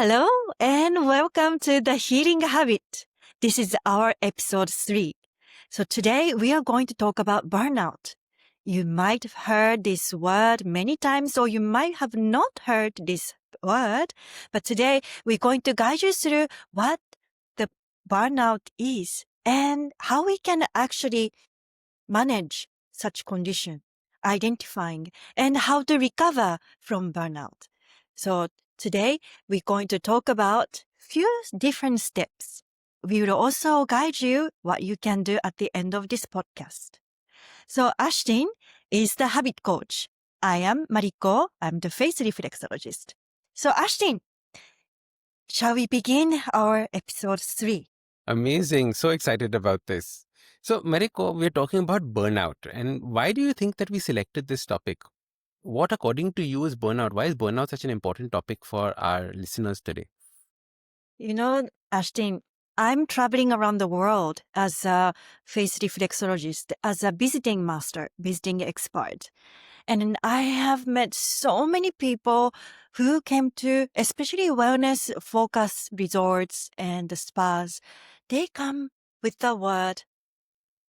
Hello and welcome to the Healing Habit. This is our episode 3. So today we are going to talk about burnout. You might have heard this word many times or you might have not heard this word, but today we're going to guide you through what the burnout is and how we can actually manage such condition, identifying and how to recover from burnout. So today we're going to talk about few different steps. We will also guide you what you can do at the end of this podcast. So Ashdin is the habit coach. I am Mariko. I'm the face reflexologist. So Ashdin, shall we begin our episode 3? Amazing. So excited about this. So, Mariko, we're talking about burnout. And why do you think that we selected this topic? What, according to you, is burnout? Why is burnout such an important topic for our listeners today? You know, Ashdin, I'm traveling around the world as a face reflexologist, as a visiting master, visiting expert. And I have met so many people who came to, especially wellness focus resorts and the spas. They come with the word,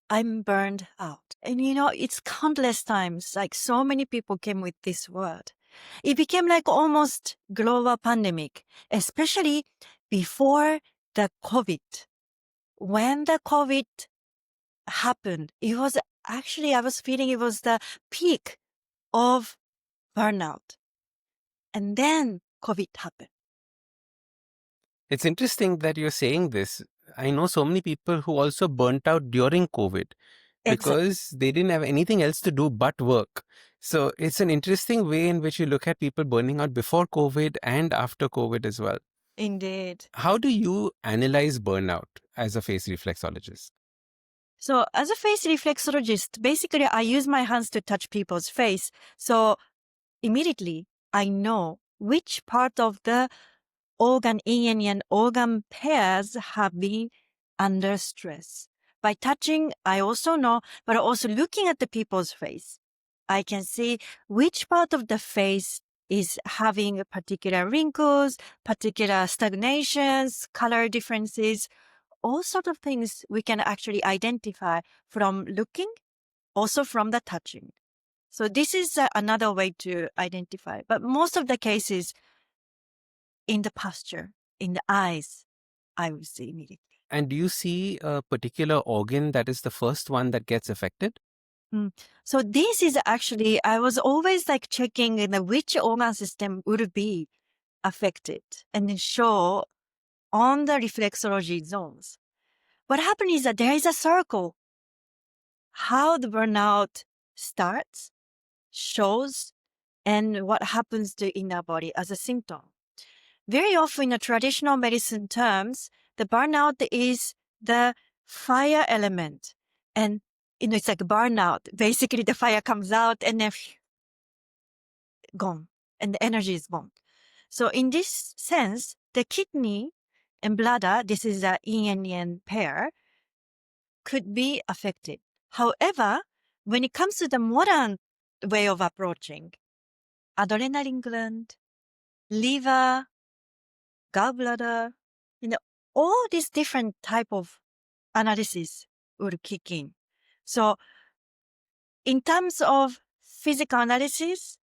I'm burned out. And it's countless times, like so many people came with this word. It became like almost global pandemic, especially before the COVID. When the COVID happened, it was actually, I was feeling it was the peak of burnout. And then COVID happened. It's interesting that you're saying this. I know so many people who also burnt out during COVID Exactly. because they didn't have anything else to do but work. So, it's an interesting way in which you look at people burning out before COVID and after COVID as well. Indeed. How do you analyze burnout as a face reflexologist? So as a face reflexologist, basically I use my hands to touch people's face. So immediately I know which part of the organ yin and organ pairs have been under stress. By touching, I also know, but also looking at the people's face, I can see which part of the face is having particular wrinkles, particular stagnations, color differences, all sort of things we can actually identify from looking, also from the touching. So this is another way to identify. But most of the cases in the posture, in the eyes, I will see immediately. And do you see a particular organ that is the first one that gets affected? So this is actually, I was always like checking which organ system would be affected and then show on the reflexology zones. What happens is that there is a circle. How the burnout starts, shows, and what happens to inner body as a symptom. Very often in traditional medicine terms, the burnout is the fire element. And, it's like burnout. Basically, the fire comes out and then gone. And the energy is gone. So in this sense, the kidney and bladder, this is a yin and yang pair, could be affected. However, when it comes to the modern way of approaching, adrenaline gland, liver, gallbladder, all these different type of analysis would kick in. So in terms of physical analysis,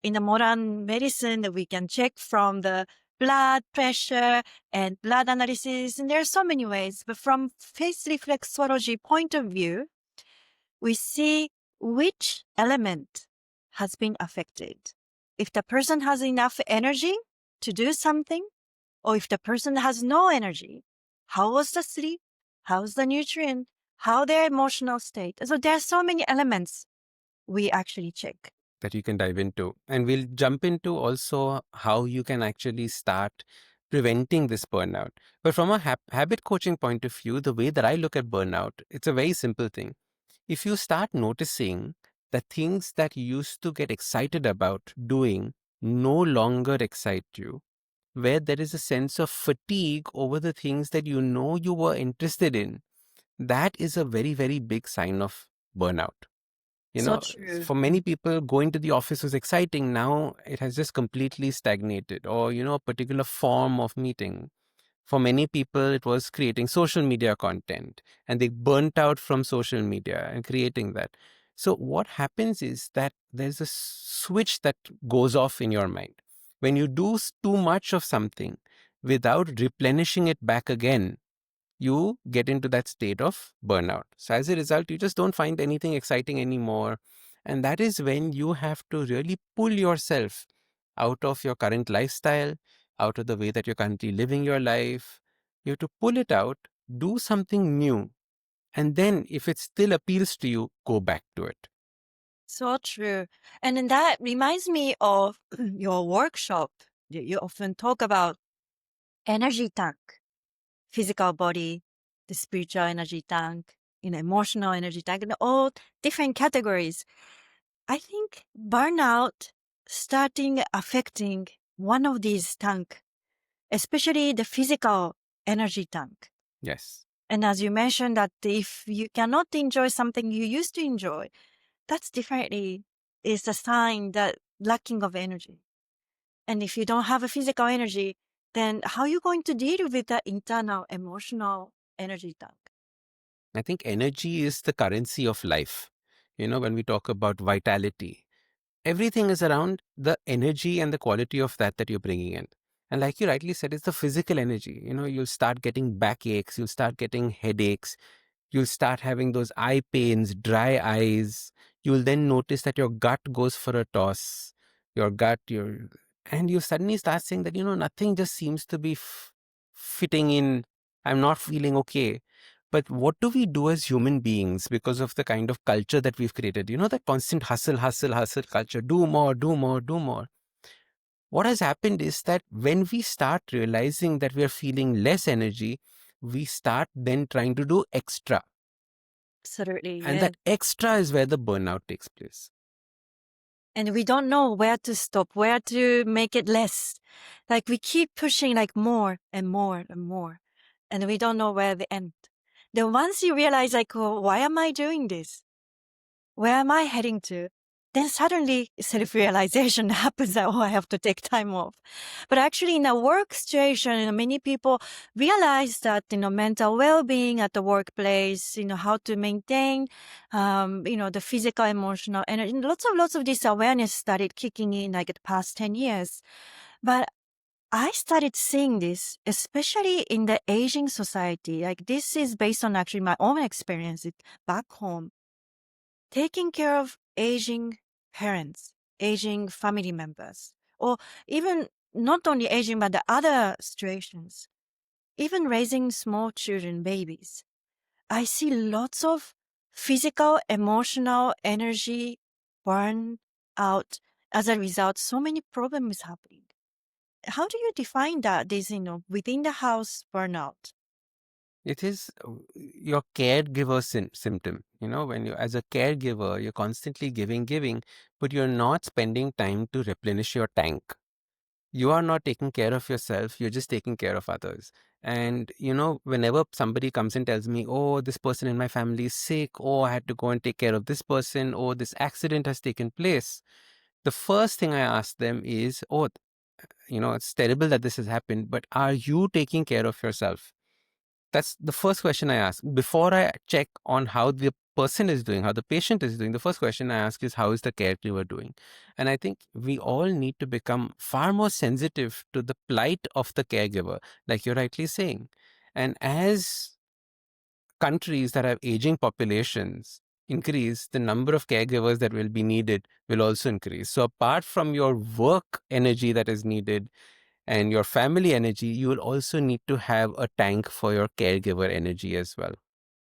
in the modern medicine, we can check from the blood pressure and blood analysis, and there are so many ways. But from face reflexology point of view, we see which element has been affected. If the person has enough energy to do something, or if the person has no energy, how was the sleep? How's the nutrient? How their emotional state? So there are so many elements we actually check. That you can dive into. And we'll jump into also how you can actually start preventing this burnout. But from a habit coaching point of view, the way that I look at burnout, it's a very simple thing. If you start noticing that things that you used to get excited about doing no longer excite you, where there is a sense of fatigue over the things that you know you were interested in, that is a very, very big sign of burnout. So true. For many people, going to the office was exciting. Now it has just completely stagnated, or, a particular form of meeting. For many people, it was creating social media content, and they burnt out from social media and creating that. So, what happens is that there's a switch that goes off in your mind. When you do too much of something without replenishing it back again, you get into that state of burnout. So, as a result, you just don't find anything exciting anymore. And that is when you have to really pull yourself out of your current lifestyle, out of the way that you're currently living your life. You have to pull it out, do something new. And then, if it still appeals to you, go back to it. So true. And then that reminds me of your workshop. You often talk about energy tank, physical body, the spiritual energy tank, emotional energy tank, and all different categories. I think burnout starting affecting one of these tank, especially the physical energy tank. Yes. And as you mentioned that if you cannot enjoy something you used to enjoy, that's definitely is a sign that lacking of energy. And if you don't have a physical energy, then how are you going to deal with the internal emotional energy tank? I think energy is the currency of life. When we talk about vitality, everything is around the energy and the quality of that you're bringing in. And like you rightly said, it's the physical energy. You'll start getting backaches, you'll start getting headaches, you'll start having those eye pains, dry eyes. You'll then notice that your gut goes for a toss. And you suddenly start saying that, nothing just seems to be fitting in. I'm not feeling okay. But what do we do as human beings because of the kind of culture that we've created? That constant hustle, hustle, hustle culture. Do more, do more, do more. What has happened is that when we start realizing that we are feeling less energy, we start then trying to do extra. Absolutely, And yes. that extra is where the burnout takes place. And we don't know where to stop, where to make it less. Like we keep pushing like more and more and more. And we don't know where the end. Then once you realize like, oh, why am I doing this? Where am I heading to? Then suddenly self-realization happens that, oh, I have to take time off. But actually in a work situation, many people realize that, mental well-being at the workplace, how to maintain, the physical, emotional energy. And lots of this awareness started kicking in like the past 10 years. But I started seeing this, especially in the aging society. Like this is based on actually my own experience back home. Taking care of aging parents, aging family members, or even not only aging, but the other situations, even raising small children, babies. I see lots of physical, emotional energy burn out. As a result, so many problems happening. How do you define that, this, within the house burnout? It is your caregiver symptom. When you, as a caregiver, you're constantly giving, but you're not spending time to replenish your tank. You are not taking care of yourself, you're just taking care of others. And whenever somebody comes and tells me, oh, this person in my family is sick, oh, I had to go and take care of this person, oh, this accident has taken place, the first thing I ask them is, oh, it's terrible that this has happened, but are you taking care of yourself? That's the first question I ask. Before I check on how the person is doing, how the patient is doing, the first question I ask is, how is the caregiver doing? And I think we all need to become far more sensitive to the plight of the caregiver, like you're rightly saying. And as countries that have aging populations increase, the number of caregivers that will be needed will also increase. So apart from your work energy that is needed, and your family energy, you will also need to have a tank for your caregiver energy as well.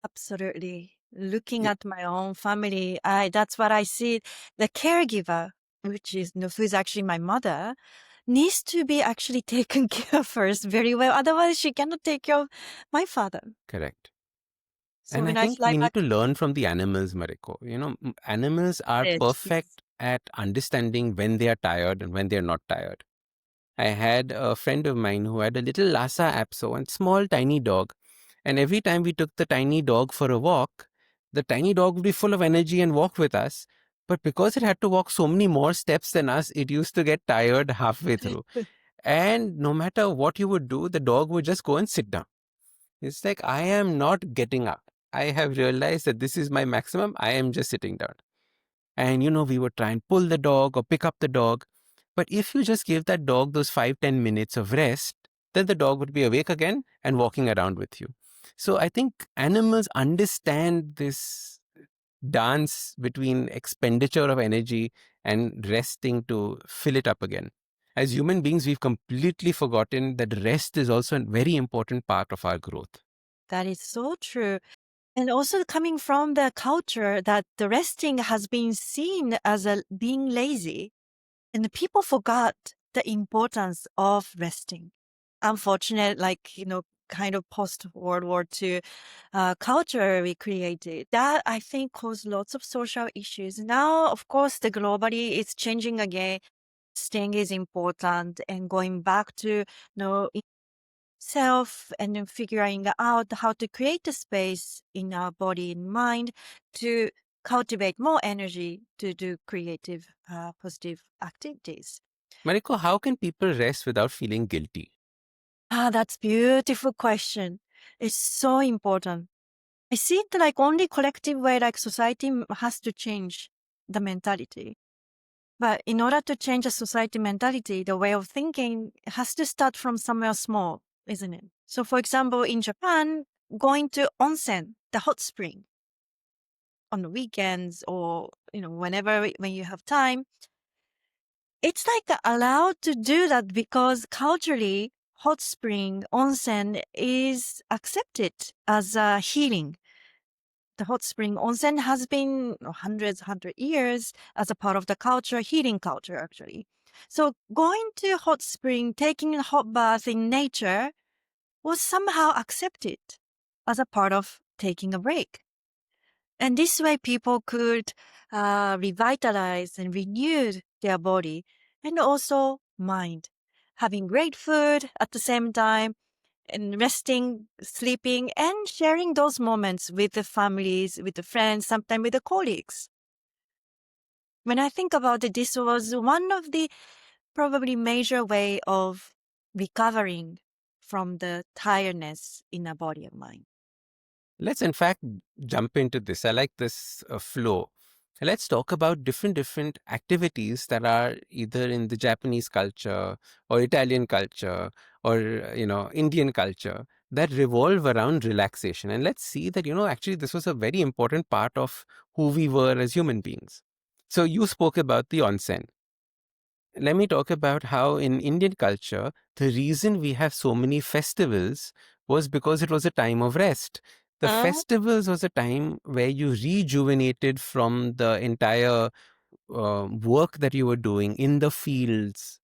Absolutely. Looking Y- at my own family, that's what I see. The caregiver, which is who's actually my mother, needs to be actually taken care of first very well. Otherwise, she cannot take care of my father. Correct. So And I when I think fly we need back, to learn from the animals, Mariko. Animals are yes. perfect at understanding when they are tired and when they're not tired. I had a friend of mine who had a little Lhasa Apso and small tiny dog. And every time we took the tiny dog for a walk, The tiny dog would be full of energy and walk with us. But because it had to walk so many more steps than us, it used to get tired halfway through. And no matter what you would do, the dog would just go and sit down. It's like, I am not getting up. I have realized that this is my maximum. I am just sitting down. And, we would try and pull the dog or pick up the dog. But if you just give that dog those 5-10 minutes of rest, then the dog would be awake again and walking around with you. So I think animals understand this dance between expenditure of energy and resting to fill it up again. As human beings, we've completely forgotten that rest is also a very important part of our growth. That is so true. And also coming from the culture that the resting has been seen as being lazy, and the people forgot the importance of resting. Unfortunate, kind of post World War II culture we created. That I think caused lots of social issues. Now, of course, the globally it's changing again. Staying is important and going back to self and then figuring out how to create a space in our body and mind to cultivate more energy to do creative, positive activities. Mariko, how can people rest without feeling guilty? That's beautiful question. It's so important. I see it like only collective way, like society has to change the mentality. But in order to change a society mentality, the way of thinking has to start from somewhere small, isn't it? So for example, in Japan, going to onsen, the hot spring on the weekends or, when you have time, it's like allowed to do that because culturally, hot spring onsen is accepted as a healing. The hot spring onsen has been hundred years as a part of the culture, healing culture actually. So going to hot spring, taking a hot bath in nature was somehow accepted as a part of taking a break. And this way people could revitalize and renew their body and also mind. Having great food at the same time and resting, sleeping, and sharing those moments with the families, with the friends, sometimes with the colleagues. When I think about it, this was one of the probably major way of recovering from the tiredness in our body and mind. Let's in fact jump into this. I like this flow. Let's talk about different activities that are either in the Japanese culture or Italian culture or Indian culture that revolve around relaxation. And let's see that actually this was a very important part of who we were as human beings. So you spoke about the onsen. Let me talk about how in Indian culture, the reason we have so many festivals was because it was a time of rest. The festivals was a time where you rejuvenated from the entire work that you were doing in the fields,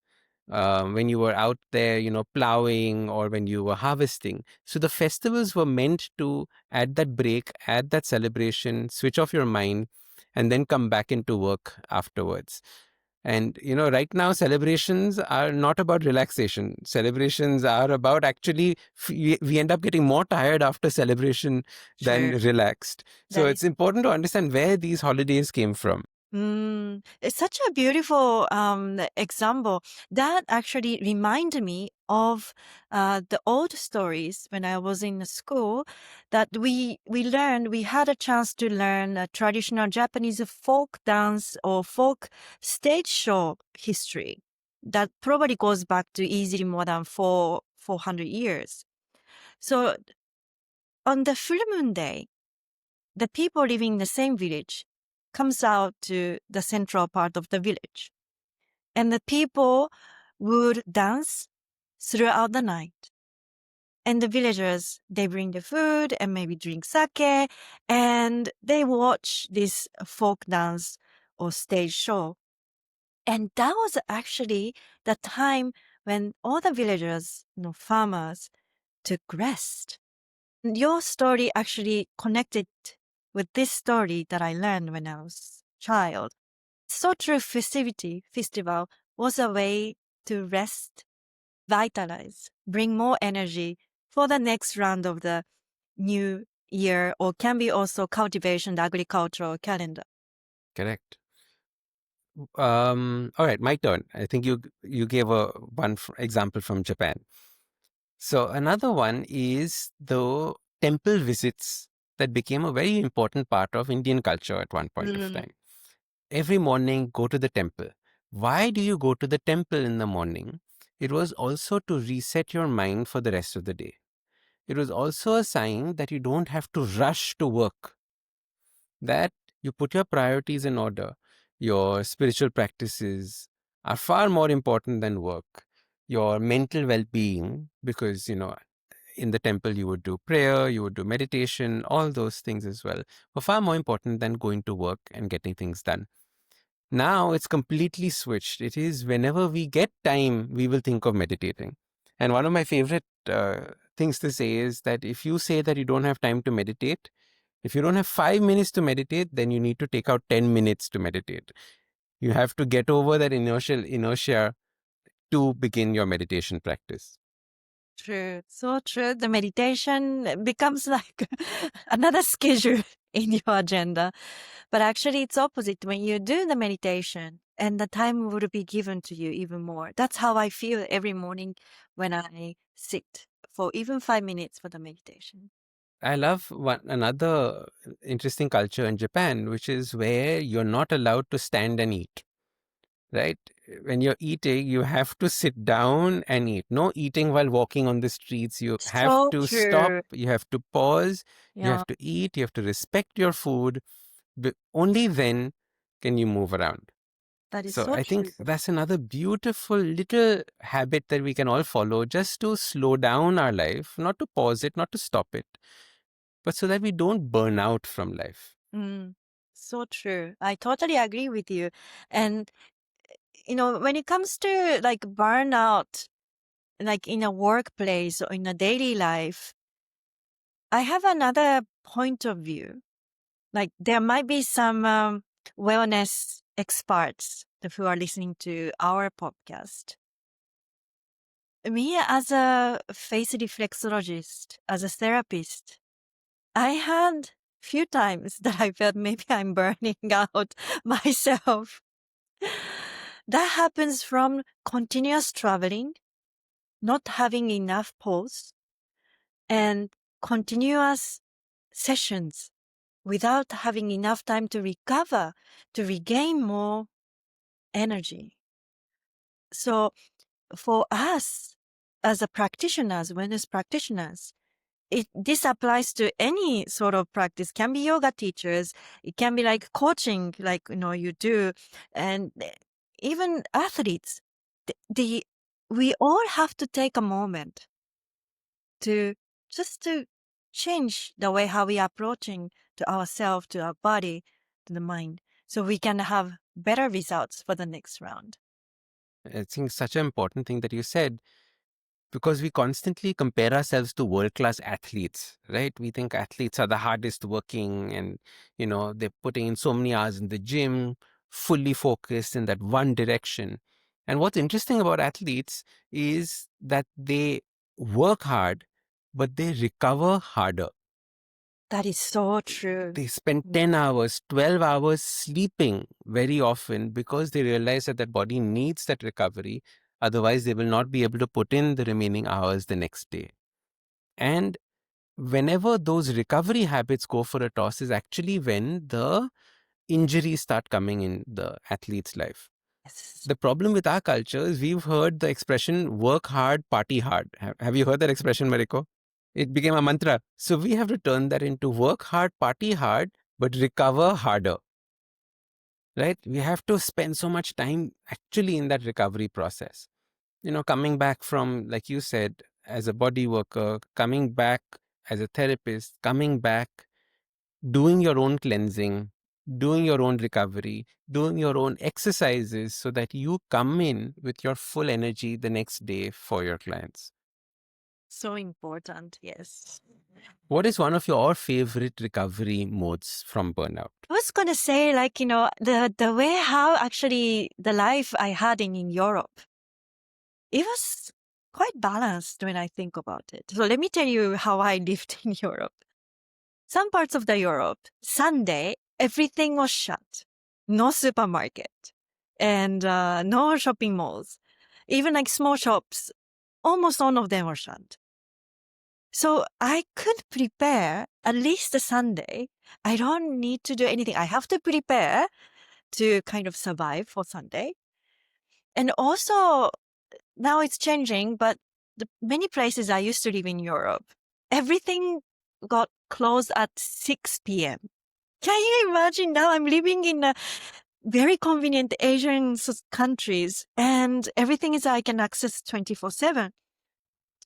when you were out there, plowing or when you were harvesting. So the festivals were meant to, at that break, at that celebration, switch off your mind and then come back into work afterwards. And, right now, celebrations are not about relaxation. Celebrations are about actually, we end up getting more tired after celebration than Sure. relaxed. So That it's important to understand where these holidays came from. It's such a beautiful example that actually reminded me of the old stories when I was in school that we had a chance to learn a traditional Japanese folk dance or folk stage show history that probably goes back to easily more than 400 years. So on the full moon day, the people living in the same village comes out to the central part of the village. And the people would dance throughout the night. And the villagers, they bring the food and maybe drink sake and they watch this folk dance or stage show. And that was actually the time when all the villagers, farmers, took rest. Your story actually connected with this story that I learned when I was a child. So true festival was a way to rest, vitalize, bring more energy for the next round of the new year, or can be also cultivation, the agricultural calendar. Correct. All right, my turn. I think you gave a example from Japan. So another one is the temple visits that became a very important part of Indian culture at one point of time. Every morning, go to the temple. Why do you go to the temple in the morning? It was also to reset your mind for the rest of the day. It was also a sign that you don't have to rush to work, that you put your priorities in order. Your spiritual practices are far more important than work. Your mental well being, because, in the temple you would do prayer, you would do meditation, all those things as well, were far more important than going to work and getting things done. Now it's completely switched. It is whenever we get time, we will think of meditating. And one of my favorite things to say is that if you say that you don't have time to meditate, if you don't have 5 minutes to meditate, then you need to take out 10 minutes to meditate. You have to get over that inertia to begin your meditation practice. True. So true. The meditation becomes like another schedule in your agenda. But actually, it's opposite. When you do the meditation, and the time would be given to you even more. That's how I feel every morning when I sit for even 5 minutes for the meditation. I love another interesting culture in Japan, which is where you're not allowed to stand and eat, right? When you're eating, you have to sit down and eat. No eating while walking on the streets. You have So to stop, true. you have to pause, you Yeah, have to eat, you have to respect your food. Only then can you move around. that is So so I true. think that's another beautiful little habit that we can all follow, just to slow down our life, not to pause it, not to stop it, but so that we don't burn out from life. Mm, so true. I totally agree with you. And, when it comes to like burnout, like in a workplace or in a daily life, I have another point of view. Like there might be some wellness experts who are listening to our podcast. Me, as a face reflexologist, as a therapist, I had few times that I felt maybe I'm burning out myself. That happens from continuous traveling, not having enough pause, and continuous sessions without having enough time to recover, to regain more energy. So for us as a practitioners, wellness practitioners, this applies to any sort of practice. Can be yoga teachers, it can be like coaching, like you do, and even athletes. We all have to take a moment to just to change the way how we are approaching to ourselves, to our body, to the mind, so we can have better results for the next round. I think such an important thing that you said, because we constantly compare ourselves to world-class athletes, right? We think athletes are the hardest working, and they're putting in so many hours in the gym, fully focused in that one direction. And what's interesting about athletes is that they work hard, but they recover harder. That is so true. They spend 10 hours, 12 hours sleeping very often, because they realize that their body needs that recovery. Otherwise, they will not be able to put in the remaining hours the next day. And whenever those recovery habits go for a toss is actually when the injuries start coming in the athlete's life. Yes. The problem with our culture is we've heard the expression work hard, party hard. Have you heard that expression, Mariko? It became a mantra. So we have to turn that into work hard, party hard, but recover harder, right? We have to spend so much time actually in that recovery process. Coming back from, like you said, as a body worker, coming back as a therapist, coming back, doing your own cleansing, doing your own recovery, doing your own exercises so that you come in with your full energy the next day for your clients. So important, yes. What is one of your favorite recovery modes from burnout? I was gonna say, like, the way how actually the life I had in Europe, it was quite balanced when I think about it. So let me tell you how I lived in Europe. some parts of the Europe, Sunday, everything was shut. No supermarket and no shopping malls. Even like small shops, almost all of them were shut. So I could prepare at least a Sunday. I don't need to do anything. I have to prepare to kind of survive for Sunday. And also now it's changing, but many places I used to live in Europe, everything got closed at 6 p.m. Can you imagine now I'm living in a very convenient Asian countries and everything is I can access 24/7.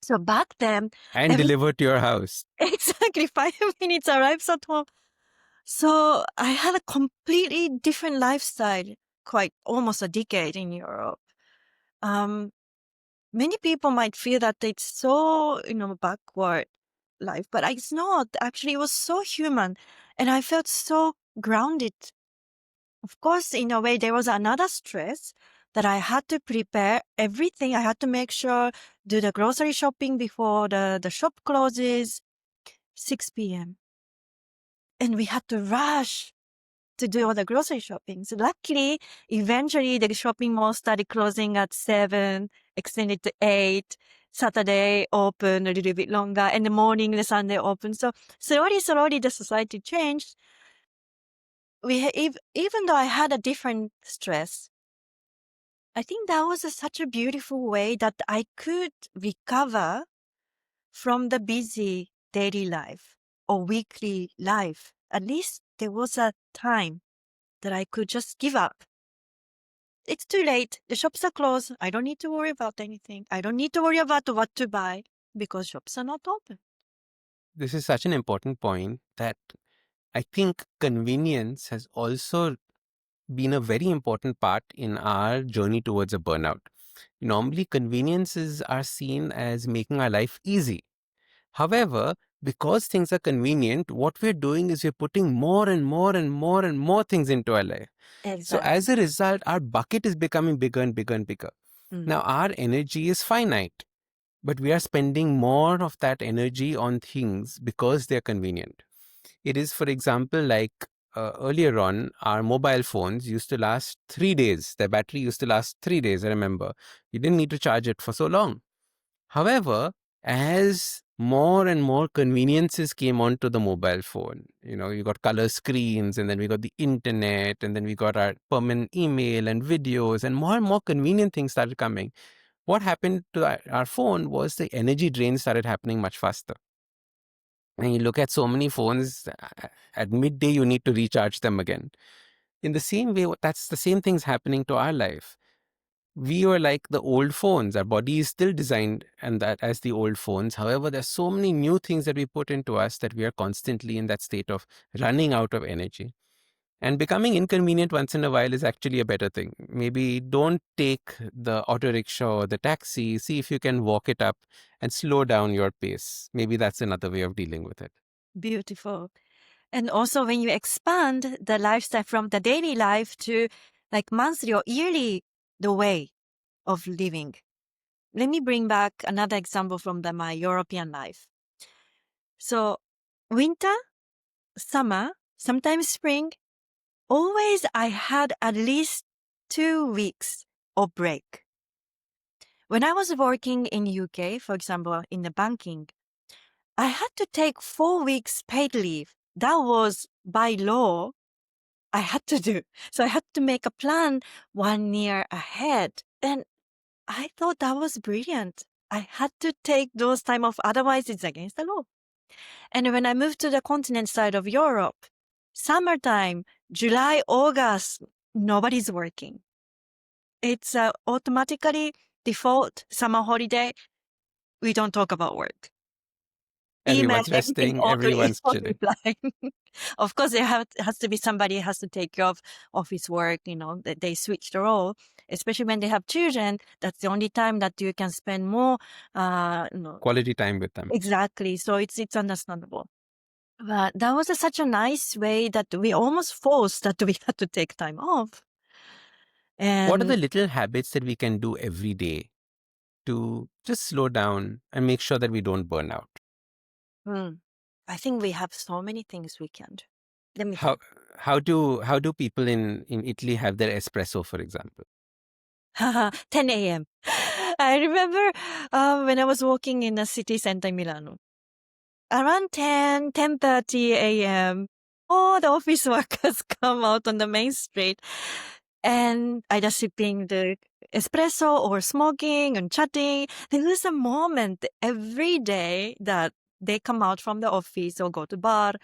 So back then, And every delivered to your house. exactly 5 minutes arrives at home. So I had a completely different lifestyle, quite almost a decade in Europe. Many people might feel that it's so, backward life, but it's not. Actually, it was so human. And I felt so grounded. Of course, in a way, there was another stress that I had to prepare everything. I had to make sure, do the grocery shopping before the shop closes, 6 p.m. And we had to rush to do all the grocery shopping. So luckily, eventually the shopping mall started closing at 7, extended to 8. Saturday open a little bit longer, and the morning the Sunday open. So slowly the society changed. Even though I had a different stress, I think that was such a beautiful way that I could recover from the busy daily life or weekly life. At least there was a time that I could just give up. It's too late. The shops are closed. I don't need to worry about anything. I don't need to worry about what to buy because shops are not open. This is such an important point that I think convenience has also been a very important part in our journey towards a burnout. Normally, conveniences are seen as making our life easy. However, because things are convenient, what we're doing is we're putting more and more and more and more things into our life. So as Exactly. a result, our bucket is becoming bigger and bigger and bigger. Mm. Now, our energy is finite, but we are spending more of that energy on things because they're convenient. It is, for example, like earlier on, our mobile phones used to last 3 days. Their battery used to last 3 days, I remember. You didn't need to charge it for so long. However, as more and more conveniences came onto the mobile phone, you got color screens, and then we got the internet, and then we got our permanent email and videos, and more convenient things started coming. What happened to our phone was the energy drain started happening much faster. And you look at so many phones, at midday, you need to recharge them again. In the same way, that's the same thing's happening to our life. We were like the old phones. Our body is still designed and that as the old phones. However, there's so many new things that we put into us that we are constantly in that state of running out of energy. And becoming inconvenient once in a while is actually a better thing. Maybe don't take the auto rickshaw or the taxi. See if you can walk it up and slow down your pace. Maybe that's another way of dealing with it. Beautiful. And also when you expand the lifestyle from the daily life to like monthly or yearly, the way of living. Let me bring back another example from my European life. So winter, summer, sometimes spring, always I had at least 2 weeks of break. When I was working in UK, for example, in the banking, I had to take 4 weeks paid leave. That was by law. I had to do. So I had to make a plan 1 year ahead. And I thought that was brilliant. I had to take those time off. Otherwise, it's against the law. And when I moved to the continent side of Europe, summertime, July, August, nobody's working. It's automatically default summer holiday. We don't talk about work. Email, Everyone's everything, resting, auto everyone's chilling. reply. Of course, there has to be somebody has to take care of office work. They switch the role, especially when they have children. That's the only time that you can spend more. Quality time with them. Exactly. So it's understandable. But that was such a nice way that we almost forced that we had to take time off. What are the And little habits that we can do every day to just slow down and make sure that we don't burn out? hmm, I think we have so many things we can do. Let me How think. how do people in Italy have their espresso, for example? 10 a.m. I remember when I was walking in the city center in Milano. Around 10:30 a.m., all the office workers come out on the main street and either sipping the espresso or smoking and chatting. There is a moment every day that they come out from the office or go to bar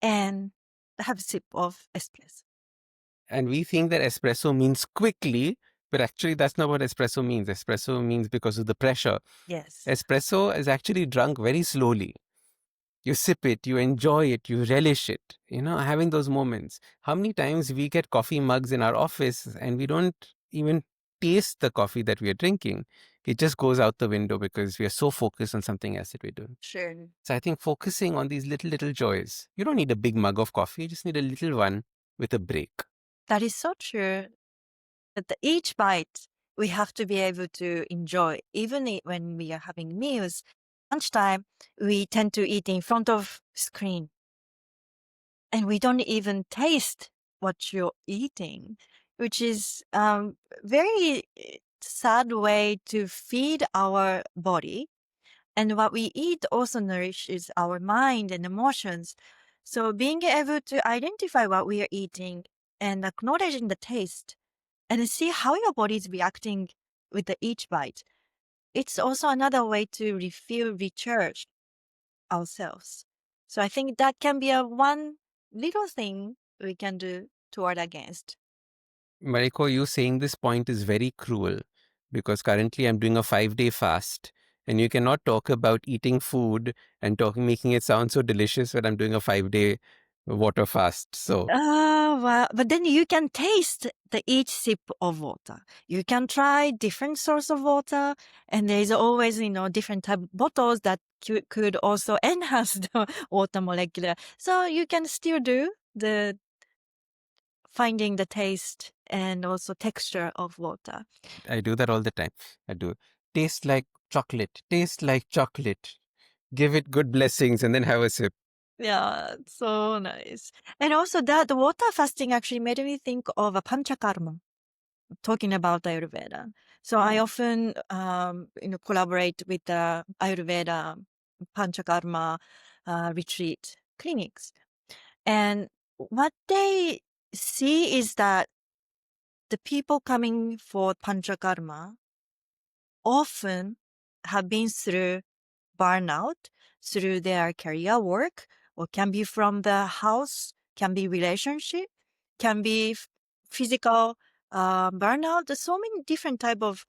and have a sip of espresso. And we think that espresso means quickly, but actually that's not what espresso means. Espresso means because of the pressure. Yes. Espresso is actually drunk very slowly. You sip it, you enjoy it, you relish it, having those moments. How many times we get coffee mugs in our office and we don't even taste the coffee that we are drinking? It just goes out the window because we are so focused on something else that we're doing. Sure. So I think focusing on these little joys. You don't need a big mug of coffee, you just need a little one with a break. That is so true. But each bite we have to be able to enjoy, even when we are having meals. Lunchtime, we tend to eat in front of screen, and we don't even taste what you're eating, which is very sad way to feed our body. And what we eat also nourishes our mind and emotions. So being able to identify what we are eating and acknowledging the taste and see how your body is reacting with each bite. It's also another way to refill, recharge ourselves. So I think that can be a one little thing we can do toward against. Mariko, you saying this point is very cruel because currently I'm doing a 5-day fast and you cannot talk about eating food and making it sound so delicious when I'm doing a 5-day water fast. So Well, but then you can taste each sip of water. You can try different source of water, and there's always, different type of bottles that could also enhance the water molecular. So you can still do the finding the taste and also texture of water. I do that all the time. I do. Taste like chocolate, taste like chocolate. Give it good blessings and then have a sip. Yeah, so nice. And also that the water fasting actually made me think of a panchakarma, talking about Ayurveda. So I often, collaborate with the Ayurveda panchakarma retreat clinics. And what they see is that the people coming for panchakarma often have been through burnout, through their career work, or can be from the house, can be relationship, can be physical burnout. There's so many different type of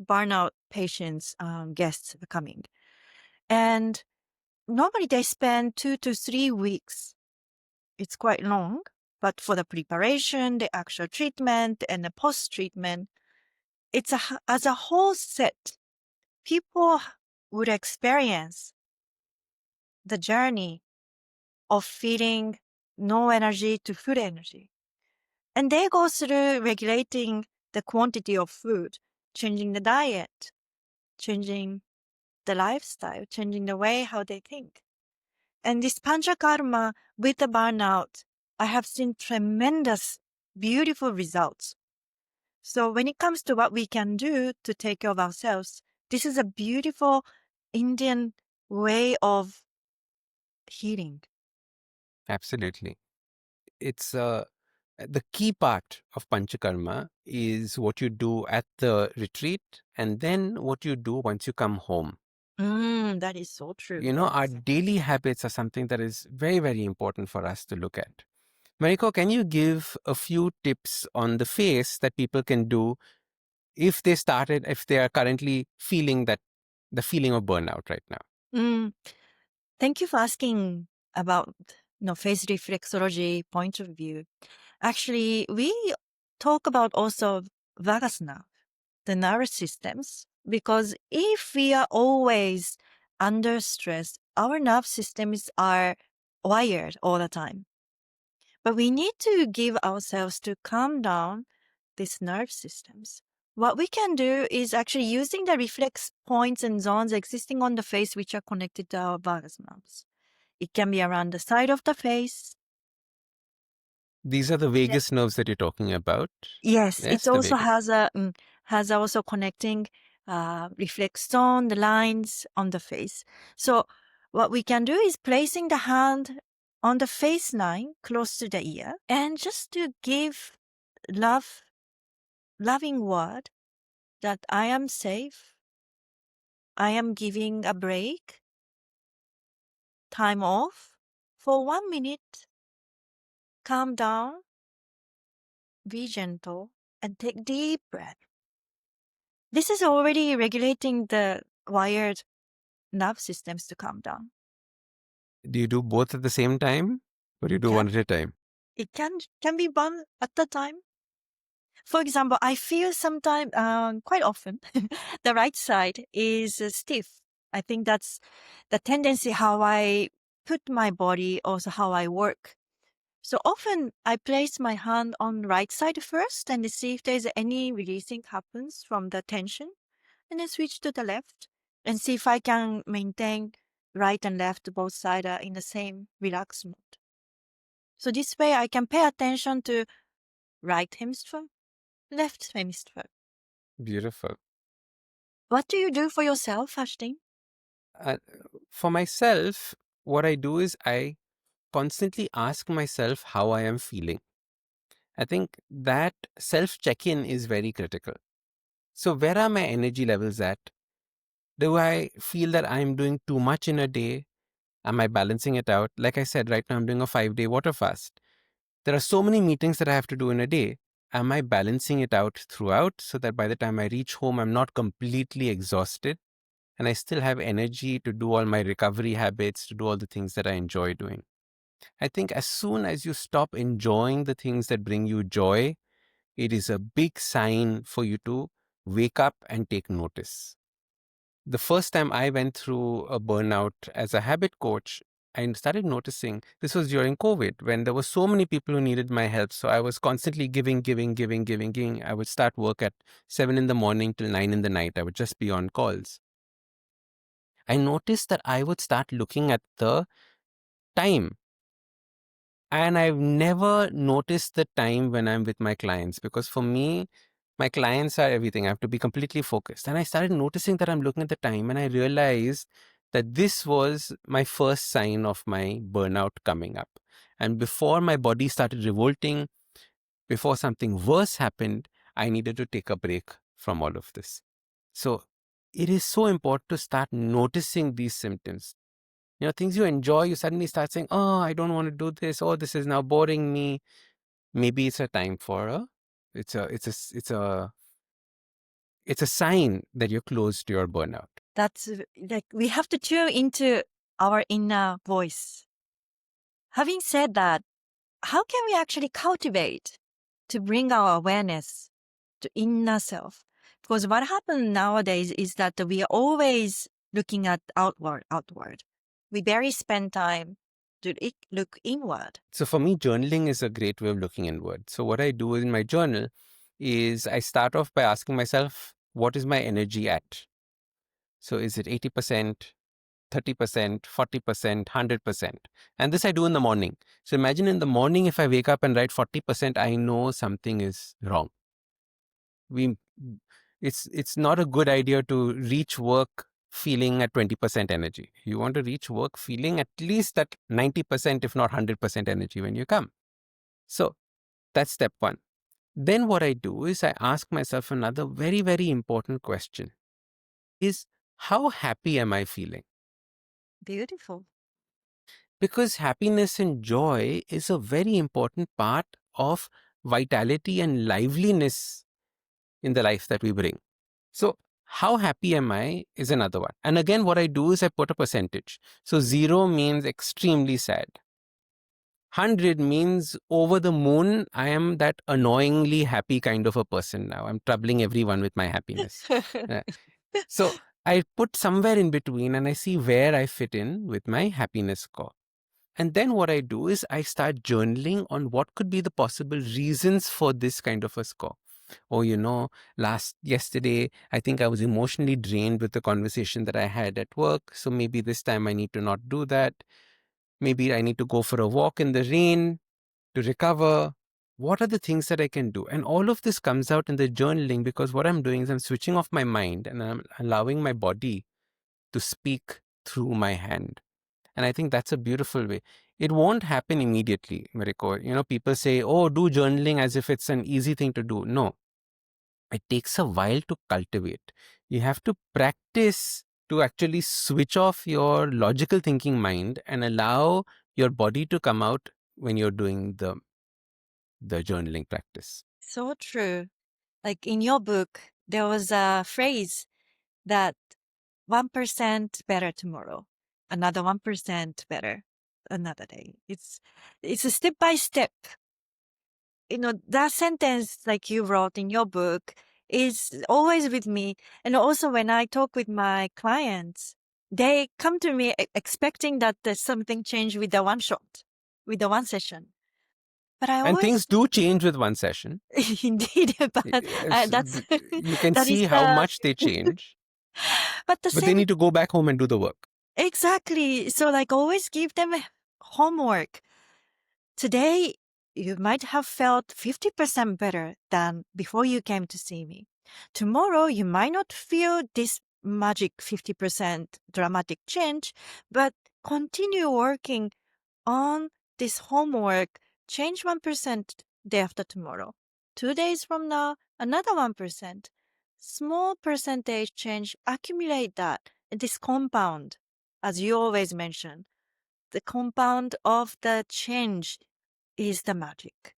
burnout patients, guests coming. And normally they spend 2 to 3 weeks. It's quite long, but for the preparation, the actual treatment, and the post-treatment, as a whole set, people would experience the journey of feeling no energy to full energy. And they go through regulating the quantity of food, changing the diet, changing the lifestyle, changing the way how they think. And this panchakarma with the burnout, I have seen tremendous, beautiful results. So when it comes to what we can do to take care of ourselves, this is a beautiful Indian way of healing. Absolutely. It's the key part of Panchakarma is what you do at the retreat and then what you do once you come home. That is so true. Our Yes. daily habits are something that is very, very important for us to look at. Mariko, can you give a few tips on the face that people can do if they are currently feeling the feeling of burnout right now? Mm, Thank you for asking about face reflexology point of view. Actually, we talk about also vagus nerve, the nervous systems, because if we are always under stress, our nerve systems are wired all the time. But we need to give ourselves to calm down these nerve systems. What we can do is actually using the reflex points and zones existing on the face which are connected to our vagus nerves. It can be around the side of the face. These are the vagus nerves that you're talking about. Yes, Yes, it the also vagus. has also connecting reflex zone, the lines on the face. So what we can do is placing the hand on the face line close to the ear and just to give loving word that I am safe, I am giving a break, time off for 1 minute, calm down, be gentle, and take deep breath. This is already regulating the wired nerve systems to calm down. Do you do both at the same time, or do you do Can one at a time? it can be one at a time. For example, I feel sometimes, quite often, the right side is stiff. I think that's the tendency how I put my body, also how I work. So often I place my hand on right side first and see if there's any releasing happens from the tension, and then switch to the left and see if I can maintain right and left both sides are in the same relaxed mode. So this way I can pay attention to right hemisphere, left hemisphere. Beautiful. What do you do for yourself, Ashdin? Uh, for myself, what I do is I constantly ask myself how I am feeling. I think that self check in is very critical. So, where are my energy levels at? Do I feel that I'm doing too much in a day? Am I balancing it out? Like I said, right now I'm doing a 5-day water fast. There are so many meetings that I have to do in a day. Am I balancing it out throughout so that by the time I reach home, I'm not completely exhausted and I still have energy to do all my recovery habits, to do all the things that I enjoy doing? I think as soon as you stop enjoying the things that bring you joy, it is a big sign for you to wake up and take notice. The first time I went through a burnout as a habit coach, I started noticing this was during COVID when there were so many people who needed my help. So I was constantly giving. I would start work at 7 in the morning till 9 in the night. I would just be on calls. I noticed that I would start looking at the time. And I've never noticed the time when I'm with my clients because for me, my clients are everything. I have to be completely focused. And I started noticing that I'm looking at the time and I realized that this was my first sign of my burnout coming up. And before my body started revolting, before something worse happened, I needed to take a break from all of this. So it is so important to start noticing these symptoms. Things you enjoy, you suddenly start saying, oh, I don't want to do this. Oh, this is now boring me. Maybe it's a time for it's a sign that you're close to your burnout. That's like we have to tune into our inner voice. Having said that, how can we actually cultivate to bring our awareness to inner self? Because what happens nowadays is that we are always looking at outward. We barely spend time to look inward. So for me, journaling is a great way of looking inward. So what I do in my journal is I start off by asking myself, what is my energy at? So is it 80%, 30%, 40%, 100%? And this I do in the morning. So imagine in the morning, if I wake up and write 40%, I know something is wrong. we it's not a good idea to reach work feeling at 20% energy. You want to reach work feeling at least at 90%, if not 100% energy when you come. So that's step one. Then what I do is I ask myself another very, very important question is, how happy am I feeling? Beautiful. Because happiness and joy is a very important part of vitality and liveliness in the life that we bring. So how happy am I is another one. And again, what I do is I put a percentage. So 0 means extremely sad. 100 means over the moon. I am that annoyingly happy kind of a person now. I'm troubling everyone with my happiness. Uh, So I put somewhere in between and I see where I fit in with my happiness score. And then what I do is I start journaling on what could be the possible reasons for this kind of a score. Oh, yesterday, I think I was emotionally drained with the conversation that I had at work. So maybe this time I need to not do that. Maybe I need to go for a walk in the rain to recover. What are the things that I can do? And all of this comes out in the journaling, because what I'm doing is I'm switching off my mind and I'm allowing my body to speak through my hand. And I think that's a beautiful way. It won't happen immediately, Mariko. People say, oh, do journaling as if it's an easy thing to do. No, it takes a while to cultivate. You have to practice to actually switch off your logical thinking mind and allow your body to come out when you're doing the journaling practice. So true. Like in your book, there was a phrase that 1% better tomorrow, another 1% better another day. It's a step by step. That sentence like you wrote in your book is always with me. And also when I talk with my clients, they come to me expecting that there's something changed with the one shot, with the one session. But I And always things do change with one session. indeed, but Yes, that's you can that is see how the much they change, but the but they same need to go back home and do the work. exactly. So like always give them homework. Today you might have felt 50% better than before you came to see me. Tomorrow you might not feel this magic 50% dramatic change, but continue working on this homework. Change 1% day after tomorrow. 2 days from now, another 1%. Small percentage change, accumulate that. This compound, as you always mention, the compound of the change is the magic.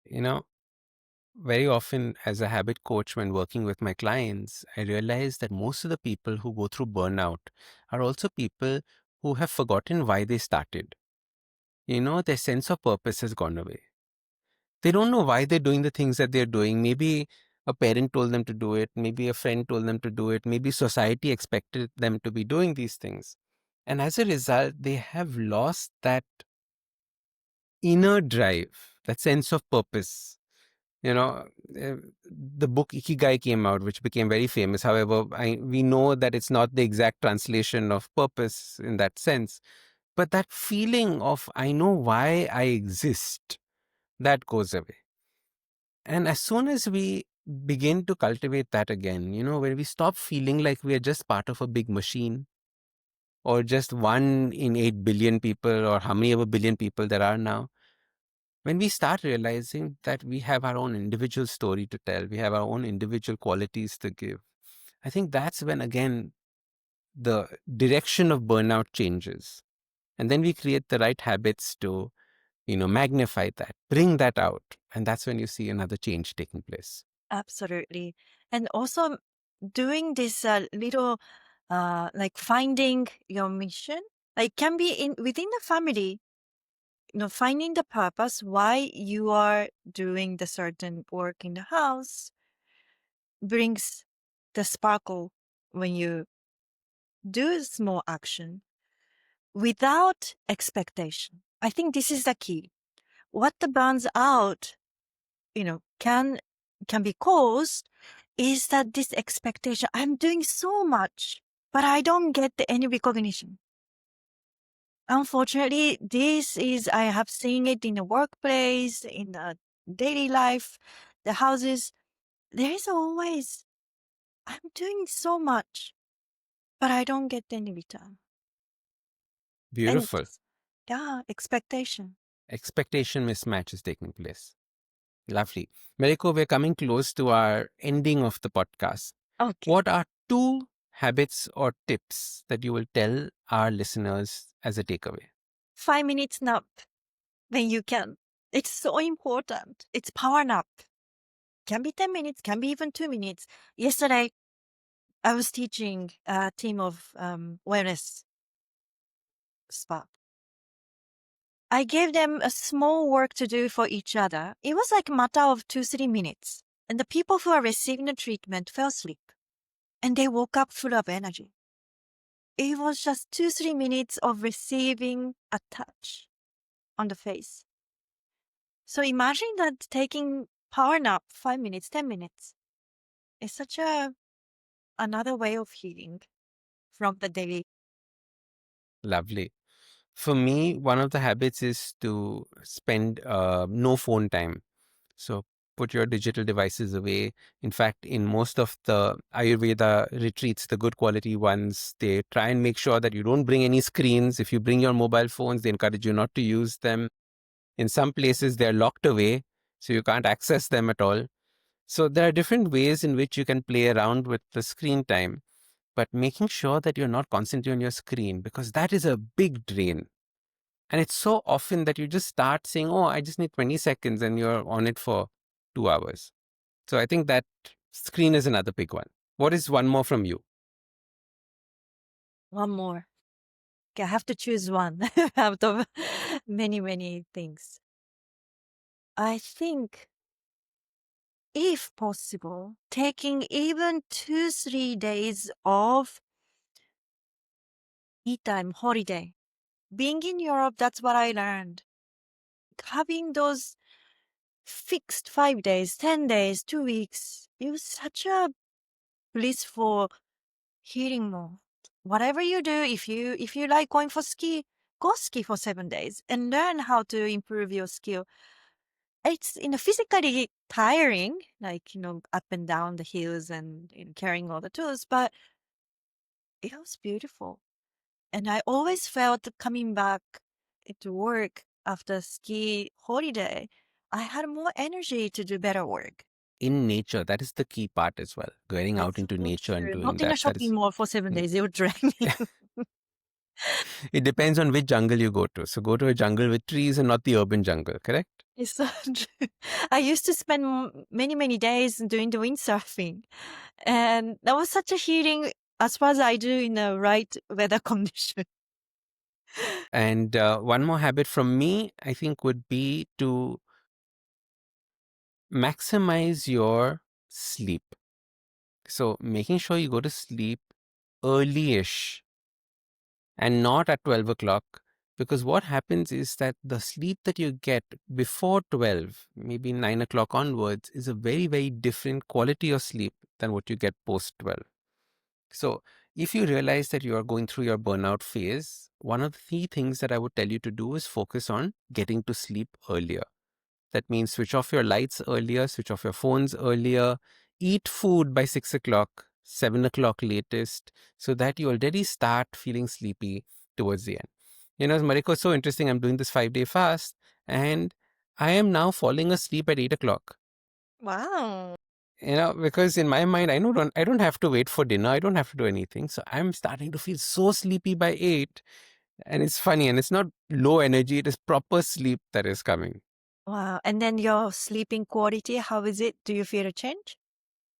You know, very often as a habit coach, when working with my clients, I realize that most of the people who go through burnout are also people who have forgotten why they started. Their sense of purpose has gone away. They don't know why they're doing the things that they're doing. Maybe a parent told them to do it. Maybe a friend told them to do it. Maybe society expected them to be doing these things. And as a result, they have lost that inner drive, that sense of purpose. You know, uh, the book Ikigai came out, which became very famous. However, we know that it's not the exact translation of purpose in that sense. But that feeling of, I know why I exist, that goes away. And as soon as we begin to cultivate that again, where we stop feeling like we are just part of a big machine, or just 1 in 8 billion people, or how many ever billion people there are now, when we start realizing that we have our own individual story to tell, we have our own individual qualities to give, I think that's when again the direction of burnout changes. And then we create the right habits to, magnify that, bring that out. And that's when you see another change taking place. Absolutely. And also doing this little like finding your mission, like can be in within the family, finding the purpose why you are doing the certain work in the house brings the sparkle when you do a small action without expectation. I think this is the key. What the burns out, can be caused is that this expectation, I'm doing so much, but I don't get any recognition. Unfortunately, I have seen it in the workplace, in the daily life, the houses. There is always, I'm doing so much, but I don't get any return. And Beautiful. yeah, expectation. Expectation mismatch is taking place. Lovely. Mariko, we're coming close to our ending of the podcast. Okay. What are two habits or tips that you will tell our listeners as a takeaway? 5 minutes nap when you can. It's so important. It's power nap. Can be 10 minutes, can be even 2 minutes. Yesterday, I was teaching a team of wellness spa. I gave them a small work to do for each other. It was like a matter of 2-3 minutes. And the people who are receiving the treatment fell asleep. And they woke up full of energy. It was just 2-3 minutes of receiving a touch on the face. So imagine that taking power nap 5 minutes, 10 minutes is such another way of healing from the daily. Lovely. For me, one of the habits is to spend no phone time. So put your digital devices away. In fact, in most of the Ayurveda retreats, the good quality ones, they try and make sure that you don't bring any screens. If you bring your mobile phones, they encourage you not to use them. In some places, they're locked away, so you can't access them at all. So there are different ways in which you can play around with the screen time, but making sure that you're not constantly on your screen, because that is a big drain. And it's so often that you just start saying, oh, I just need 20 seconds, and you're on it for 2 hours. So I think that screen is another big one. What is one more from you? One more. Okay, I have to choose one out of many, many things. I think, if possible, taking even 2, 3 days of me time holiday. Being in Europe, that's what I learned. Having those fixed 5 days, 10 days, 2 weeks, it was such a blissful healing mode. Whatever you do, if you like going for ski, go ski for 7 days and learn how to improve your skill. It's physically tiring, like up and down the hills and carrying all the tools, but it was beautiful. And I always felt coming back to work after ski holiday, I had more energy to do better work. In nature, that is the key part as well. Going out That's into so nature and true. doing Not in a that. That is, shopping mall for 7 days. It would drag me. it depends on which jungle you go to. So go to a jungle with trees and not the urban jungle, correct? It's so true. I used to spend many, many days doing the windsurfing. And that was such a healing as far as I do in the right weather condition. And one more habit from me, I think, would be to maximize your sleep. So making sure you go to sleep early-ish and not at 12 o'clock. Because what happens is that the sleep that you get before 12, maybe 9 o'clock onwards, is a very, very different quality of sleep than what you get post 12. So if you realize that you are going through your burnout phase, one of the key things that I would tell you to do is focus on getting to sleep earlier. That means switch off your lights earlier, switch off your phones earlier, eat food by 6 o'clock, 7 o'clock latest, so that you already start feeling sleepy towards the end. Mariko, it's so interesting. I'm doing this 5-day fast, and I am now falling asleep at 8 o'clock. Wow. Because in my mind, I don't have to wait for dinner. I don't have to do anything. So I'm starting to feel so sleepy by 8. And it's funny, and it's not low energy, it is proper sleep that is coming. Wow. And then your sleeping quality, how is it? Do you feel a change?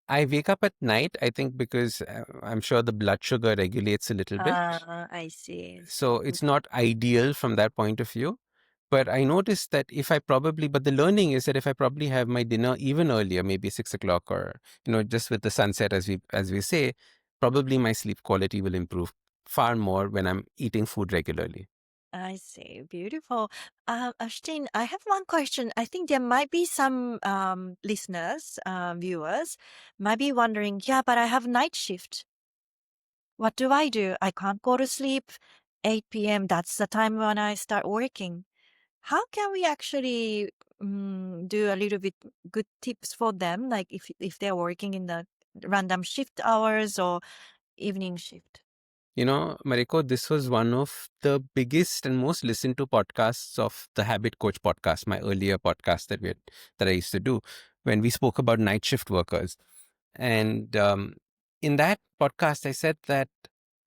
I wake up at night, I think, because I'm sure the blood sugar regulates a little bit. I see. I So see. it's not ideal from that point of view. But I noticed that but the learning is that if I probably have my dinner even earlier, maybe 6 o'clock, or, just with the sunset, as we say, probably my sleep quality will improve far more when I'm eating food regularly. I see. Beautiful. Ashdin, I have one question. I think there might be some listeners, viewers, might be wondering, yeah, but I have night shift. What do? I can't go to sleep 8 p.m. That's the time when I start working. How can we actually do a little bit good tips for them, like if they're working in the random shift hours or evening shift? Mariko, this was one of the biggest and most listened to podcasts of the Habit Coach podcast, my earlier podcast that I used to do, when we spoke about night shift workers. And in that podcast, I said that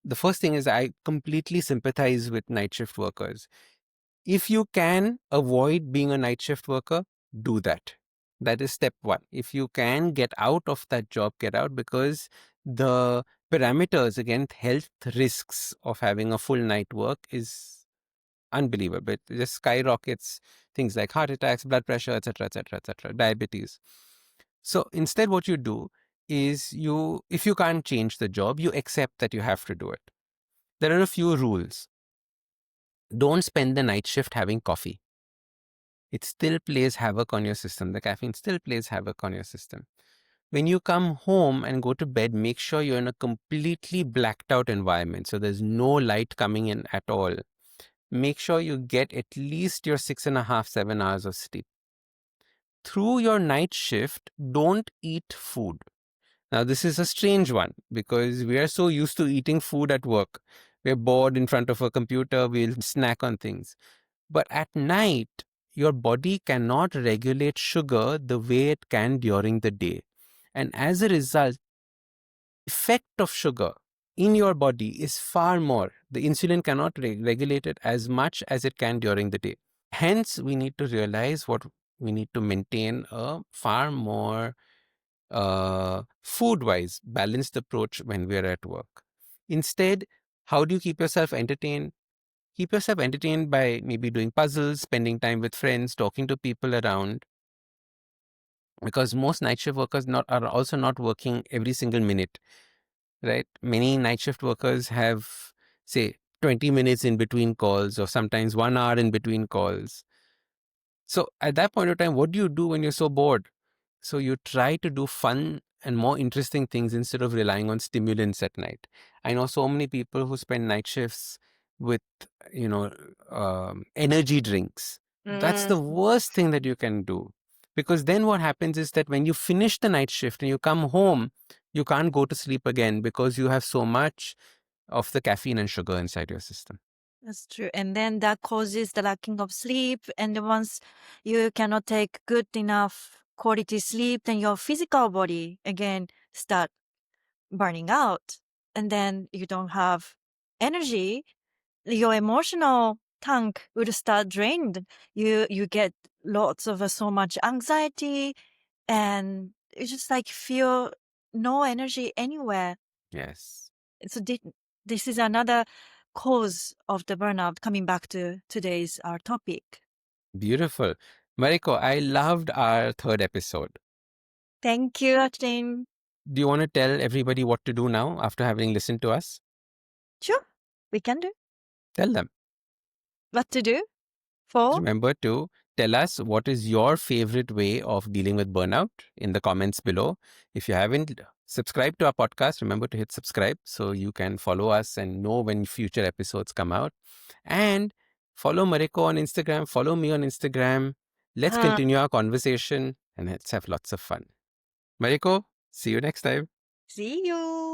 the first thing is I completely sympathize with night shift workers. If you can avoid being a night shift worker, do that. That is step one. If you can get out of that job, get out, because the parameters, again, health risks of having a full night work is unbelievable. It just skyrockets things like heart attacks, blood pressure, etc., etc., etc., diabetes. So instead, what you do is if you can't change the job, you accept that you have to do it. There are a few rules. Don't spend the night shift having coffee. It still plays havoc on your system. The caffeine still plays havoc on your system. When you come home and go to bed, make sure you're in a completely blacked out environment. So there's no light coming in at all. make sure you get at least your 6.5, 7 hours of sleep. Through your night shift, don't eat food. Now, this is a strange one because we are so used to eating food at work. We're bored in front of a computer, we'll snack on things. But at night, your body cannot regulate sugar the way it can during the day. And as a result, effect of sugar in your body is far more. The insulin cannot regulate it as much as it can during the day. Hence, we need to realize what we need to maintain a far more food wise balanced approach when we're at work. Instead, how do you keep yourself entertained? Keep yourself entertained by maybe doing puzzles, spending time with friends, talking to people around. Because most night shift workers are also not working every single minute, right? Many night shift workers have, say, 20 minutes in between calls or sometimes 1 hour in between calls. So at that point of time, what do you do when you're so bored? So you try to do fun and more interesting things instead of relying on stimulants at night. I know so many people who spend night shifts with, you know, energy drinks. That's the worst thing that you can do. Because then what happens is that when you finish the night shift and you come home, you can't go to sleep again because you have so much of the caffeine and sugar inside your system. That's true. And then that causes the lacking of sleep. And once you cannot take good enough quality sleep, then your physical body again start burning out. And then you don't have energy. Your emotional tank will start drained. You get lots of so much anxiety, and you just like feel no energy anywhere. Yes. So this is another cause of the burnout, coming back to today's our topic. Beautiful. Mariko, I loved our third episode. Thank you, Ashdin. Do you want to tell everybody what to do now after having listened to us? Sure, we can do. Tell them. What to do for? Remember to tell us what is your favorite way of dealing with burnout in the comments below. If you haven't subscribed to our podcast, remember to hit subscribe so you can follow us and know when future episodes come out. And follow Mariko on Instagram, follow me on Instagram. Let's continue our conversation and let's have lots of fun. Mariko, see you next time. See you.